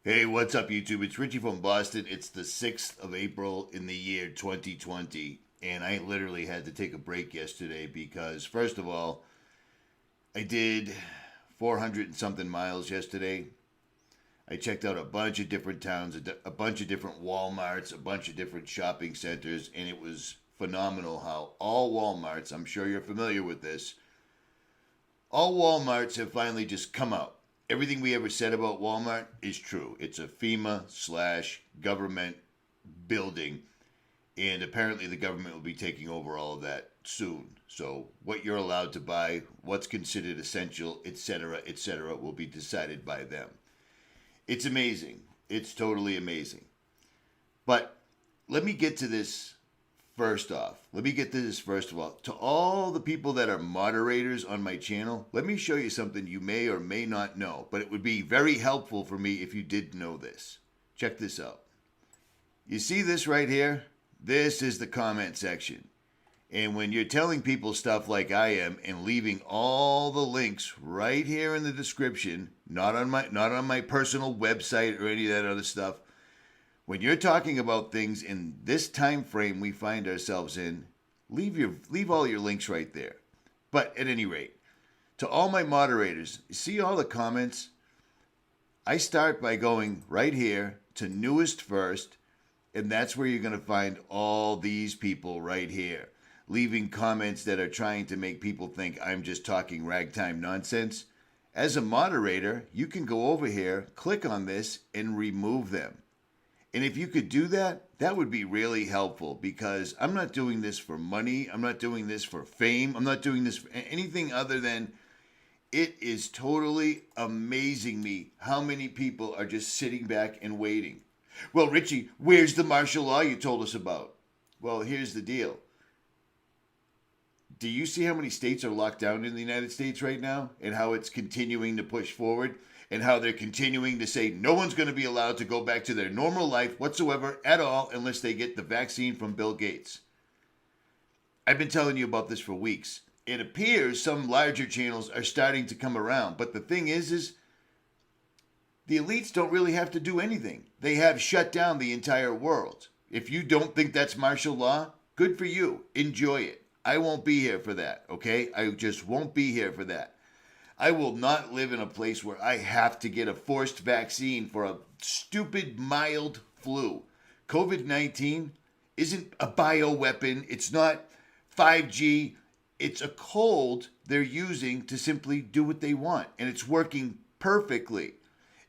Hey, what's up, YouTube? It's Richie from Boston. It's the 6th of April in the year 2020, and I literally had to take a break yesterday because, first of all, I did 400 and something miles yesterday. I checked out a bunch of different towns, a bunch of different Walmarts, a bunch of different shopping centers, and it was phenomenal how all Walmarts, I'm sure you're familiar with this, all Walmarts have finally just come out. Everything we ever said about Walmart is true. It's a FEMA slash government building, and apparently the government will be taking over all of that soon. So what you're allowed to buy, what's considered essential, etc., will be decided by them. It's amazing. It's totally amazing. But let me get to this first off. Let me get to this first of all. To all the people that are moderators on my channel, let me show you something you may or may not know, but it would be very helpful for me if you did know this. Check this out. You see this right here? This is the comment section. And when you're telling people stuff like I am and leaving all the links right here in the description, not on my personal website or any of that other stuff, when you're talking about things in this time frame we find ourselves in, leave all your links right there. But at any rate, to all my moderators, see all the comments? I start by going right here to newest first, and that's where you're going to find all these people right here, leaving comments that are trying to make people think I'm just talking ragtime nonsense. As a moderator, you can go over here, click on this, and remove them. And if you could do that, that would be really helpful because I'm not doing this for money. I'm not doing this for fame. I'm not doing this for anything other than it is totally amazing me how many people are just sitting back and waiting. Well, Richie, where's the martial law you told us about? Well, here's the deal. Do you see how many states are locked down in the United States right now and how it's continuing to push forward and how they're continuing to say no one's going to be allowed to go back to their normal life whatsoever at all unless they get the vaccine from Bill Gates? I've been telling you about this for weeks. It appears some larger channels are starting to come around, but the thing is the elites don't really have to do anything. They have shut down the entire world. If you don't think that's martial law, good for you. Enjoy it. I won't be here for that, okay? I just won't be here for that. I will not live in a place where I have to get a forced vaccine for a stupid mild flu. COVID 19 isn't a bioweapon, it's not 5G. It's a cold they're using to simply do what they want, and it's working perfectly.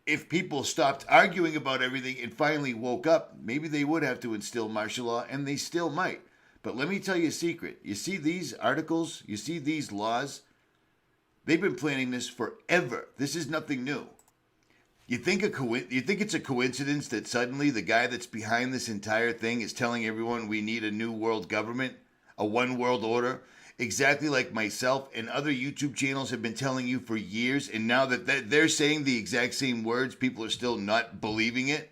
If people stopped arguing about everything and finally woke up, maybe they would have to instill martial law, and they still might. But let me tell you a secret. You see these articles? You see these laws? They've been planning this forever. This is nothing new. You think it's a coincidence that suddenly the guy that's behind this entire thing is telling everyone we need a new world government, a one world order, exactly like myself and other YouTube channels have been telling you for years, and now that they're saying the exact same words, people are still not believing it.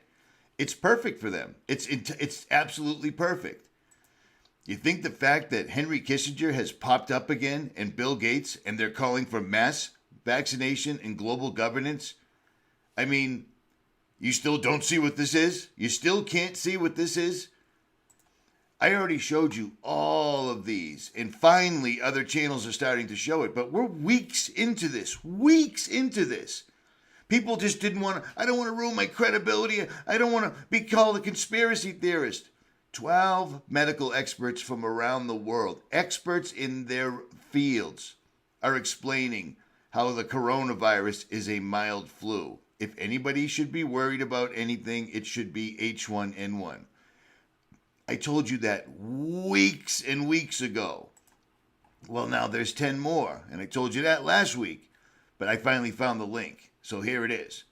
It's perfect for them. It's absolutely perfect. You think the fact that Henry Kissinger has popped up again and Bill Gates and they're calling for mass vaccination and global governance? I mean, you still don't see what this is? You still can't see what this is? I already showed you all of these, and finally other channels are starting to show it, but we're weeks into this. Weeks into this. People just didn't want to, I don't want to ruin my credibility. I don't want to be called a conspiracy theorist. 12 medical experts from around the world, experts in their fields, are explaining how the coronavirus is a mild flu. If anybody should be worried about anything, it should be H1N1. I told you that weeks and weeks ago. Well, now there's 10 more, and I told you that last week, but I finally found the link. So here it is.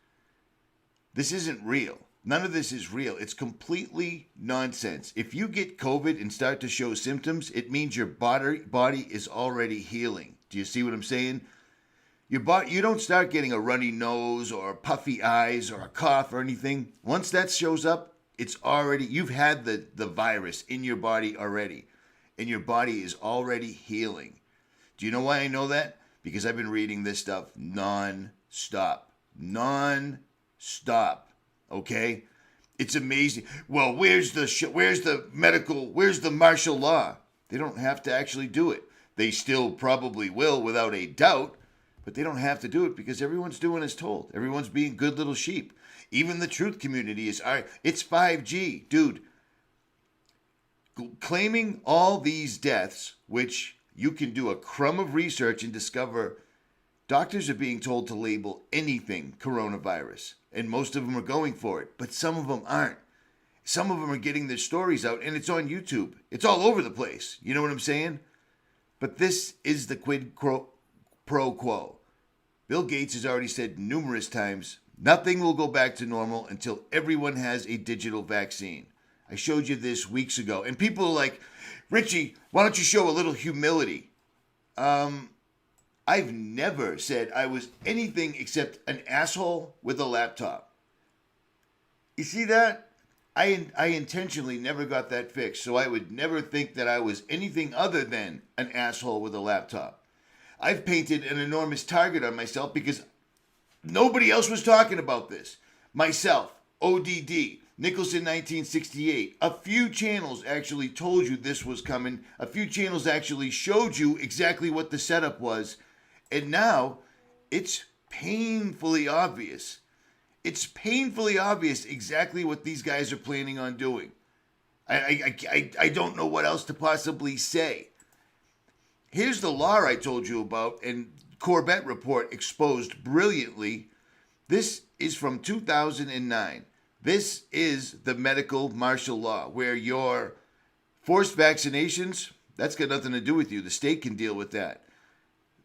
This isn't real. None of this is real. It's completely nonsense. If you get COVID and start to show symptoms, it means your body is already healing. Do you see what I'm saying? You don't start getting a runny nose or puffy eyes or a cough or anything. Once that shows up, you've had the virus in your body already, and your body is already healing. Do you know why I know that? Because I've been reading this stuff non-stop. Non-stop. Okay? It's amazing. Well, where's the martial law? They don't have to actually do it. They still probably will without a doubt, but they don't have to do it because everyone's doing as told. Everyone's being good little sheep. Even the truth community is, all right, it's 5G. Dude, claiming all these deaths, which you can do a crumb of research and discover doctors are being told to label anything coronavirus, and most of them are going for it, but some of them aren't. Some of them are getting their stories out, and it's on YouTube. It's all over the place. You know what I'm saying? But this is the quid pro quo. Bill Gates has already said numerous times, nothing will go back to normal until everyone has a digital vaccine. I showed you this weeks ago, and people are like, Richie, why don't you show a little humility? I've never said I was anything except an asshole with a laptop. You see that? I intentionally never got that fixed, so I would never think that I was anything other than an asshole with a laptop. I've painted an enormous target on myself because nobody else was talking about this. Myself, ODD, Nicholson 1968. A few channels actually told you this was coming. A few channels actually showed you exactly what the setup was. And now it's painfully obvious. It's painfully obvious exactly what these guys are planning on doing. I don't know what else to possibly say. Here's the law I told you about, and Corbett Report exposed brilliantly. This is from 2009. This is the medical martial law, where your forced vaccinations, that's got nothing to do with you. The state can deal with that.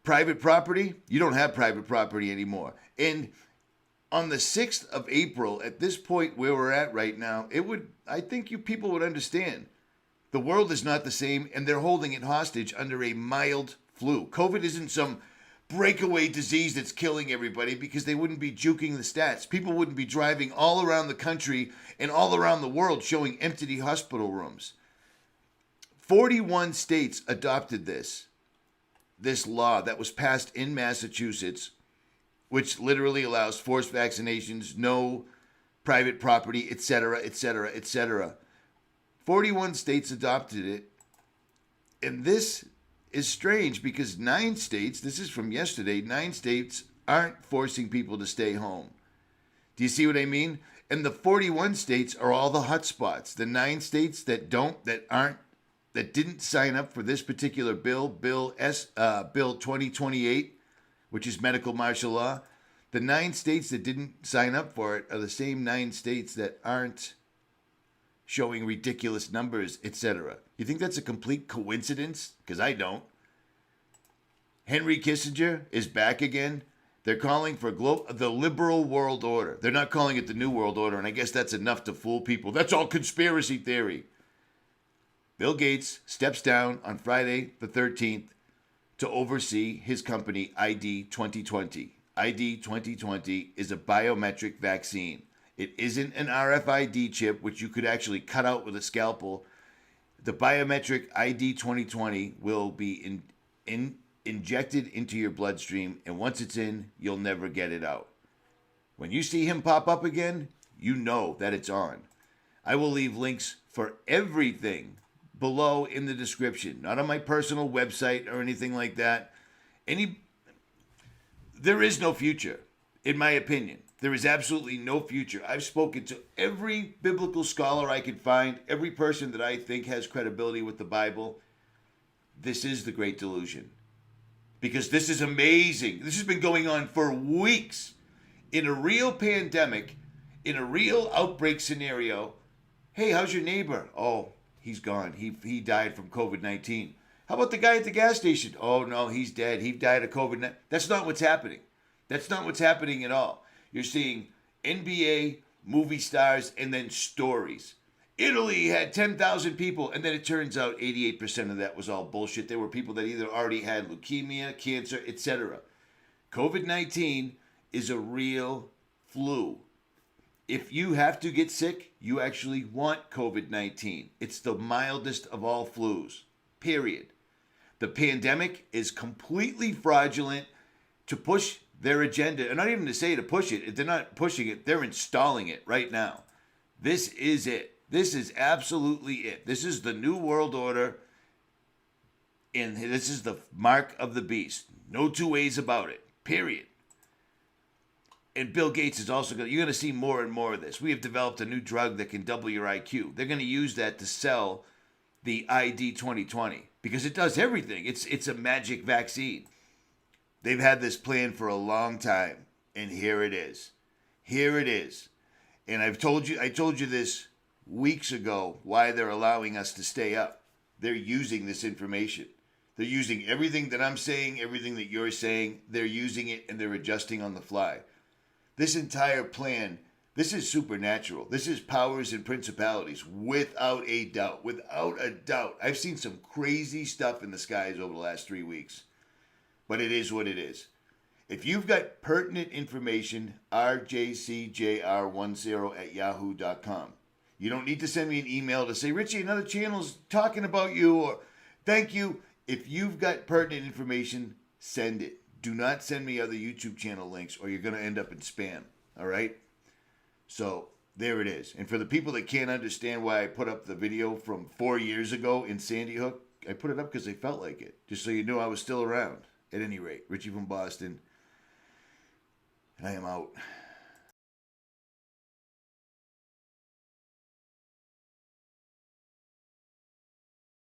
Private property, you don't have private property anymore. And on the 6th of April, at this point where we're at right now, I think you people would understand. The world is not the same, and they're holding it hostage under a mild flu. COVID isn't some breakaway disease that's killing everybody because they wouldn't be juking the stats. People wouldn't be driving all around the country and all around the world showing empty hospital rooms. 41 states adopted this law that was passed in Massachusetts, which literally allows forced vaccinations, no private property, etc., etc., etc. 41 states adopted it. And this is strange because 9 states, this is from yesterday, 9 states aren't forcing people to stay home. Do you see what I mean? And the 41 states are all the hot spots. The 9 states that didn't sign up for this particular bill 2028, which is medical martial law. The 9 states that didn't sign up for it are the same 9 states that aren't showing ridiculous numbers, etc. You think that's a complete coincidence? Because I don't. Henry Kissinger is back again. They're calling for the liberal world order. They're not calling it the new world order, and I guess that's enough to fool people. That's all conspiracy theory. Bill Gates steps down on Friday the 13th to oversee his company ID 2020. ID 2020 is a biometric vaccine. It isn't an RFID chip, which you could actually cut out with a scalpel. The biometric ID 2020 will be injected into your bloodstream, and once it's in, you'll never get it out. When you see him pop up again, you know that it's on. I will leave links for everything below in the description, not on my personal website or anything like that. There is no future, in my opinion. There is absolutely no future. I've spoken to every biblical scholar I could find, every person that I think has credibility with the Bible. This is the Great Delusion. Because this is amazing. This has been going on for weeks. In a real pandemic, in a real outbreak scenario, hey, how's your neighbor? Oh, he's gone. He died from COVID-19. How about the guy at the gas station? Oh, no, he's dead. He died of COVID-19. That's not what's happening. That's not what's happening at all. You're seeing NBA, movie stars, and then stories. Italy had 10,000 people, and then it turns out 88% of that was all bullshit. There were people that either already had leukemia, cancer, etc. COVID-19 is a real flu. If you have to get sick, you actually want COVID-19. It's the mildest of all flus, period. The pandemic is completely fraudulent to push their agenda, and not even to say to push it. If they're not pushing it, they're installing it right now. This is it. This is absolutely it. This is the new world order, and this is the mark of the beast. No two ways about it. Period. And Bill Gates is also going to, you're going to see more and more of this. We have developed a new drug that can double your IQ. They're going to use that to sell the ID 2020 because it does everything. It's a magic vaccine. They've had this plan for a long time, and here it is. Here it is. And I told you this weeks ago why they're allowing us to stay up. They're using this information. They're using everything that I'm saying, everything that you're saying. They're using it and they're adjusting on the fly. This entire plan, this is supernatural. This is powers and principalities, without a doubt. Without a doubt. I've seen some crazy stuff in the skies over the last 3 weeks. But it is what it is. If you've got pertinent information, rjcjr10@yahoo.com. You don't need to send me an email to say, Richie, another channel's talking about you, or thank you. If you've got pertinent information, send it. Do not send me other YouTube channel links or you're going to end up in spam. All right? So there it is. And for the people that can't understand why I put up the video from 4 years ago in Sandy Hook, I put it up because they felt like it. Just so you knew I was still around. At any rate, Richie from Boston. And I am out.